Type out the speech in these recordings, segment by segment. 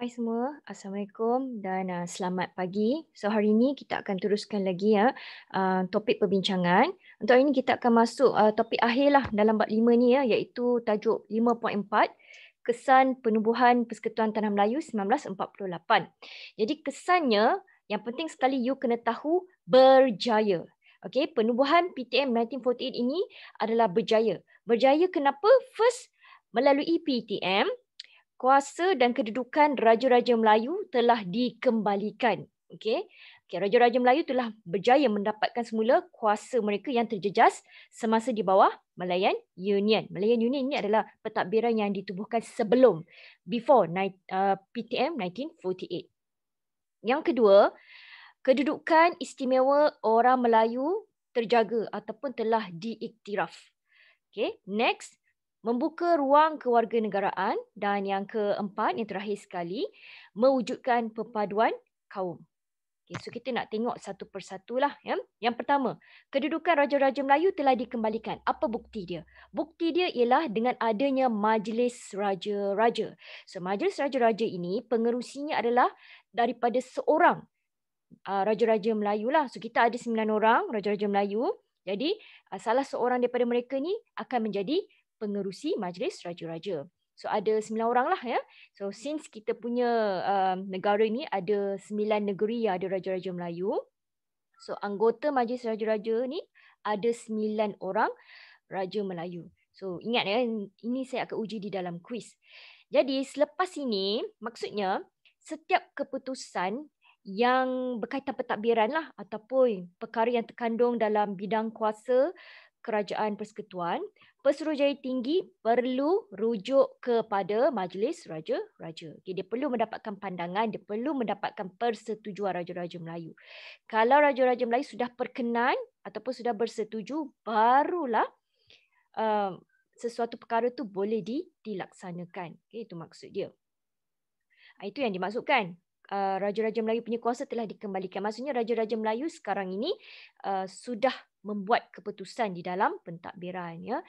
Hai semua, Assalamualaikum dan selamat pagi. So hari ini kita akan teruskan lagi topik perbincangan. Untuk hari ini kita akan masuk topik akhir lah dalam bab 5 ni iaitu tajuk 5.4 Kesan Penubuhan Persekutuan Tanah Melayu 1948. Jadi kesannya yang penting sekali you kena tahu berjaya. Okey, penubuhan PTM 1948 ini adalah berjaya. Berjaya kenapa? First, melalui PTM kuasa dan kedudukan Raja-Raja Melayu telah dikembalikan. Okey. Okey, Raja-Raja Melayu telah berjaya mendapatkan semula kuasa mereka yang terjejas semasa di bawah Malayan Union. Malayan Union ini adalah pentadbiran yang ditubuhkan sebelum PTM 1948. Yang kedua, kedudukan istimewa orang Melayu terjaga ataupun telah diiktiraf. Okay, next, membuka ruang kewarganegaraan dan yang keempat, yang terakhir sekali, mewujudkan perpaduan kaum. Okay, so kita nak tengok satu persatu lah. Ya. Yang pertama, kedudukan Raja-Raja Melayu telah dikembalikan. Apa bukti dia? Bukti dia ialah dengan adanya Majlis Raja-Raja. So, Majlis Raja-Raja ini pengerusinya adalah daripada seorang Raja-Raja Melayu lah. So kita ada 9 orang Raja-Raja Melayu. Jadi salah seorang daripada mereka ni akan menjadi pengerusi Majlis Raja-Raja. So ada 9 orang lah ya. So since kita punya negara ni ada 9 negeri yang ada Raja-Raja Melayu. So anggota Majlis Raja-Raja ni ada 9 orang Raja Melayu. So ingat ya, ini saya akan uji di dalam kuis. Jadi selepas ini maksudnya setiap keputusan yang berkaitan pentadbiran lah ataupun perkara yang terkandung dalam bidang kuasa kerajaan persekutuan, Pesuruhjaya Tinggi perlu rujuk kepada Majlis Raja-Raja. Okay, dia perlu mendapatkan pandangan, dia perlu mendapatkan persetujuan Raja-Raja Melayu. Kalau Raja-Raja Melayu sudah perkenan ataupun sudah bersetuju, barulah sesuatu perkara tu boleh dilaksanakan. Okay, itu maksud dia. Itu yang dimaksudkan. Raja-Raja Melayu punya kuasa telah dikembalikan. Maksudnya Raja-Raja Melayu sekarang ini sudah membuat keputusan di dalam pentadbiran. Ya.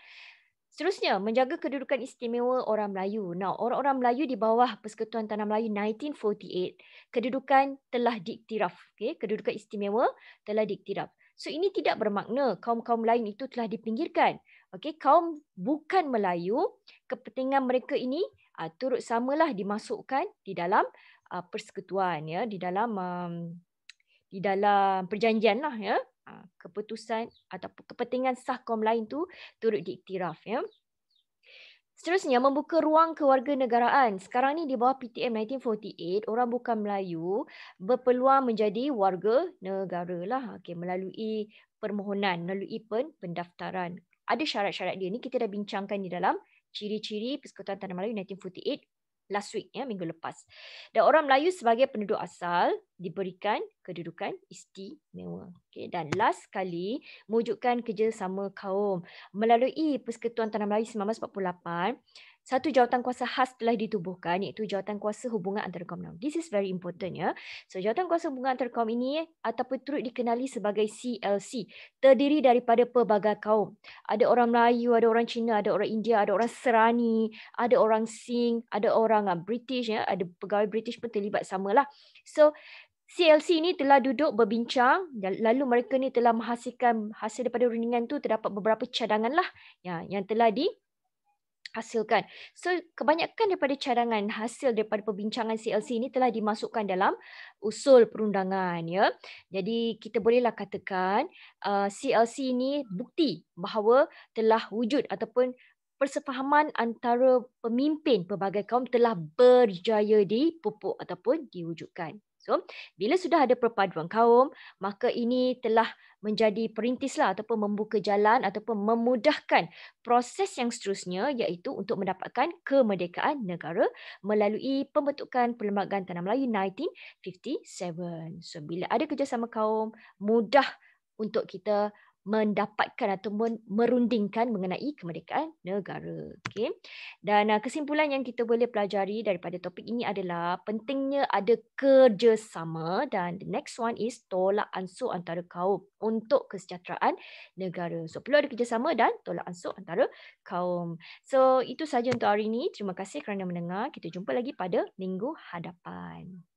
Seterusnya, menjaga kedudukan istimewa orang Melayu. Nah, orang-orang Melayu di bawah Persekutuan Tanah Melayu 1948, kedudukan telah diiktiraf. Okay? Kedudukan istimewa telah diiktiraf. So, ini tidak bermakna kaum-kaum lain itu telah dipinggirkan. Okay? Kaum bukan Melayu, kepentingan mereka ini turut samalah dimasukkan di dalam persekutuan, ya, di dalam perjanjian lah, ya. Keputusan ataupun kepentingan sah kaum lain tu turut diiktiraf, ya. Seterusnya, membuka ruang kewarganegaraan. Sekarang ni di bawah PTM 1948, orang bukan Melayu berpeluang menjadi warga negara lah. Okay, melalui permohonan, melalui pendaftaran. Ada syarat-syarat dia ni kita dah bincangkan di dalam ciri-ciri Persekutuan Tanah Melayu 1948 last week, ya, minggu lepas. Dan orang Melayu sebagai penduduk asal diberikan kedudukan istimewa. Okay, dan last kali, mewujudkan kerjasama kaum. Melalui Persekutuan Tanah Melayu 1948, satu jawatan kuasa khas telah ditubuhkan iaitu jawatan kuasa hubungan antara kaum. Now, this is very important, ya. So jawatan kuasa hubungan antara kaum ini ataupun turut dikenali sebagai CLC, terdiri daripada pelbagai kaum. Ada orang Melayu, ada orang Cina, ada orang India, ada orang Serani, ada orang Sing, ada orang British, ya, ada pegawai British pun terlibat samalah. So CLC ini telah duduk berbincang dan lalu mereka ni telah menghasilkan hasil daripada rundingan tu terdapat beberapa cadangan lah, ya, yang telah dihasilkan. So kebanyakan daripada cadangan hasil daripada perbincangan CLC ini telah dimasukkan dalam usul perundangan, ya. Jadi kita bolehlah katakan CLC ini bukti bahawa telah wujud ataupun persefahaman antara pemimpin pelbagai kaum telah berjaya dipupuk ataupun diwujudkan. So, bila sudah ada perpaduan kaum, maka ini telah menjadi perintislah ataupun membuka jalan ataupun memudahkan proses yang seterusnya iaitu untuk mendapatkan kemerdekaan negara melalui pembentukan Perlembagaan Tanah Melayu 1957. So, bila ada kerjasama kaum, mudah untuk kita mendapatkan ataupun merundingkan mengenai kemerdekaan negara. Okey. Dan kesimpulan yang kita boleh pelajari daripada topik ini adalah pentingnya ada kerjasama, dan the next one is tolak ansur antara kaum untuk kesejahteraan negara. So perlu ada kerjasama dan tolak ansur antara kaum. So itu saja untuk hari ini. Terima kasih kerana mendengar. Kita jumpa lagi pada minggu hadapan.